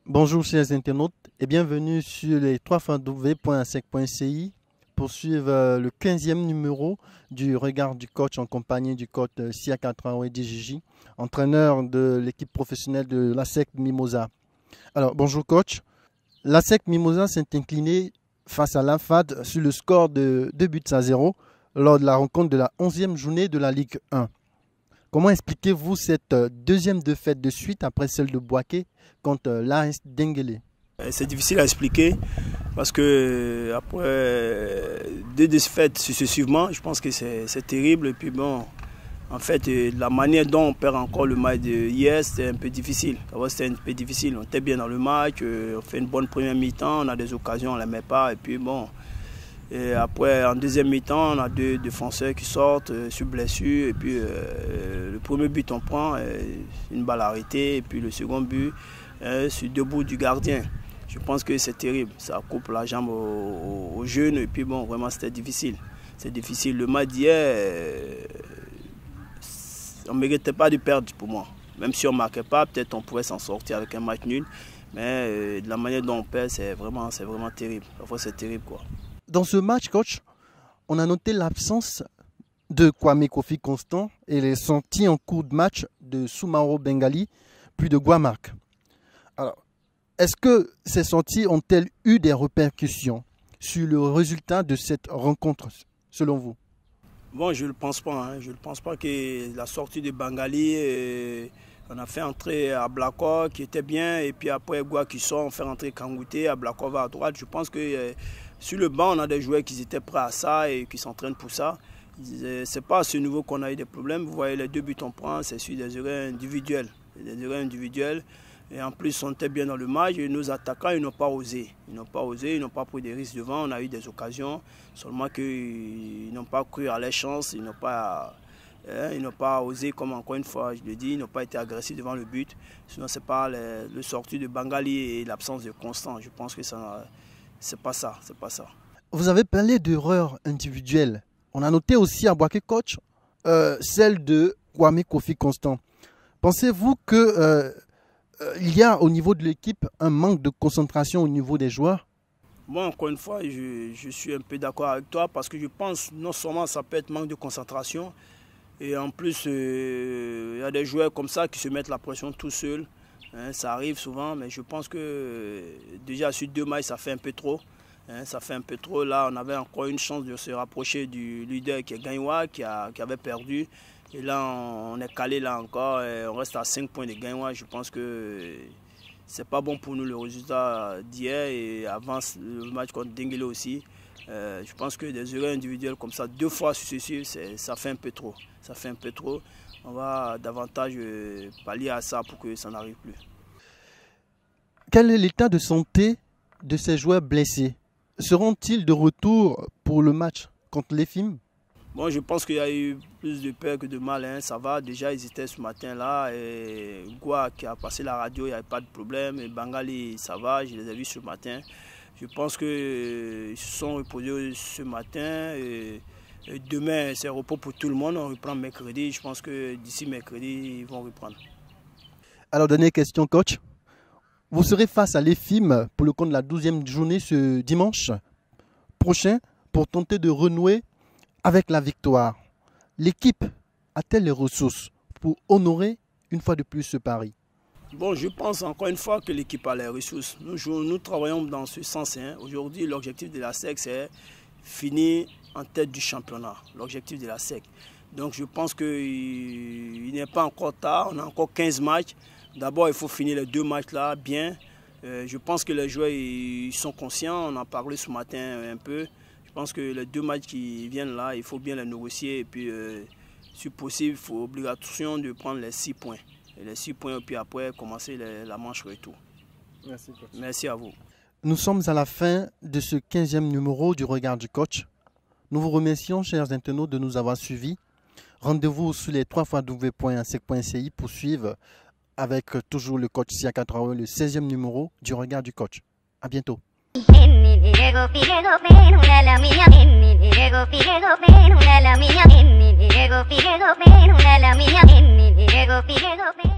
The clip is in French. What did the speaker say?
Bonjour chers internautes et bienvenue sur les www.asec.ci pour suivre le 15e numéro du regard du coach en compagnie du coach Siaka Traoré Djigui, entraîneur de l'équipe professionnelle de l'ASEC Mimosa. Alors bonjour coach, l'ASEC Mimosa s'est incliné face à l'AFAD sur le score de 2-0 lors de la rencontre de la 11e journée de la Ligue 1. Comment expliquez-vous cette deuxième défaite de suite après celle de Bouaké contre l'AS Denguélé? C'est difficile à expliquer parce que après deux défaites successivement, je pense que c'est terrible. Et puis bon, en fait, la manière dont on perd encore le match hier, c'était un peu difficile. C'était un peu difficile. On était bien dans le match, on fait une bonne première mi-temps, on a des occasions, on ne les met pas. Et puis bon. Et après, en deuxième mi-temps, on a deux défenseurs qui sortent sur blessure. Et puis, le premier but, on prend une balle arrêtée. Et puis, le second but, sur deux bouts du gardien. Je pense que c'est terrible. Ça coupe la jambe aux jeunes. Et puis, bon, vraiment, c'était difficile. C'est difficile. Le match d'hier, on ne méritait pas de perdre pour moi. Même si on ne marquait pas, peut-être on pourrait s'en sortir avec un match nul. Mais de la manière dont on perd, c'est vraiment terrible. Parfois, c'est terrible, quoi. Dans ce match, coach, on a noté l'absence de Kwame Kofi Constant et les sorties en cours de match de Soumaro Bengali, puis de Guamark. Alors, est-ce que ces sorties ont-elles eu des répercussions sur le résultat de cette rencontre, selon vous? Bon, je ne le pense pas. Je ne pense pas que la sortie de Bengali, on a fait entrer à Blacko qui était bien, et puis après Gua qui sort, on fait rentrer Kangouté, à Blacko va à droite. Je pense que sur le banc, on a des joueurs qui étaient prêts à ça et qui s'entraînent pour ça. Ce n'est pas à ce niveau qu'on a eu des problèmes. Vous voyez, les deux buts qu'on prend, c'est sur des erreurs individuelles. Et en plus, on était bien dans le match. Et nos attaquants, ils n'ont pas osé. Ils n'ont pas pris des risques devant. On a eu des occasions. Seulement qu'ils n'ont pas cru à leur chance. Ils n'ont pas osé, comme encore une fois, je le dis, ils n'ont pas été agressifs devant le but. Sinon, ce n'est pas le sortie de Bengali et l'absence de Constant. Je pense que ça... C'est pas ça. Vous avez parlé d'erreurs individuelles. On a noté aussi à Bouaké coach celle de Kwame Kofi Constant. Pensez-vous qu'il y a au niveau de l'équipe un manque de concentration au niveau des joueurs? Bon, encore une fois, je suis un peu d'accord avec toi parce que je pense non seulement ça peut être manque de concentration et en plus il y a des joueurs comme ça qui se mettent la pression tout seuls. Ça arrive souvent, mais je pense que déjà sur deux matchs, ça fait un peu trop. Ça fait un peu trop. Là, on avait encore une chance de se rapprocher du leader qui est Gagnoua, qui avait perdu. Et là, on est calé là encore. On reste à 5 points de Gagnoua. Je pense que c'est pas bon pour nous le résultat d'hier et avant le match contre Denguélé aussi. Je pense que des erreurs individuelles comme ça, deux fois successives, ça fait un peu trop. On va davantage pallier à ça pour que ça n'arrive plus. Quel est l'état de santé de ces joueurs blessés? Seront-ils de retour pour le match contre l'EFIM? Bon, je pense qu'il y a eu plus de peur que de mal. Ça va, déjà ils étaient ce matin-là. Gua qui a passé la radio, il n'y avait pas de problème. Et Bengali, ça va, je les ai vus ce matin. Je pense qu'ils se sont reposés ce matin. Et demain, c'est repos pour tout le monde. On reprend mercredi. Je pense que d'ici mercredi, ils vont reprendre. Alors, dernière question, coach. Vous serez face à l'EFIM pour le compte de la 12e journée ce dimanche prochain pour tenter de renouer avec la victoire. L'équipe a-t-elle les ressources pour honorer une fois de plus ce pari? Bon, je pense encore une fois que l'équipe a les ressources. Nous travaillons dans ce sens. Aujourd'hui, l'objectif de la SEC, c'est finir en tête du championnat. L'objectif de la SEC. Donc je pense qu'il n'est pas encore tard. On a encore 15 matchs. D'abord, il faut finir les deux matchs-là bien. Je pense que les joueurs ils sont conscients. On en a parlé ce matin un peu. Je pense que les deux matchs qui viennent là, il faut bien les négocier. Et puis, si possible, il faut obligation de prendre les 6 points. Et les 6 points, et puis après, commencer la manche retour. Merci, coach. Merci à vous. Nous sommes à la fin de ce 15e numéro du Regard du Coach. Nous vous remercions, chers internautes, de nous avoir suivis. Rendez-vous sur les www.asec.ci pour suivre avec toujours le coach Siaka Traoré, le 16e numéro du regard du coach. À bientôt. Diego Figueroa,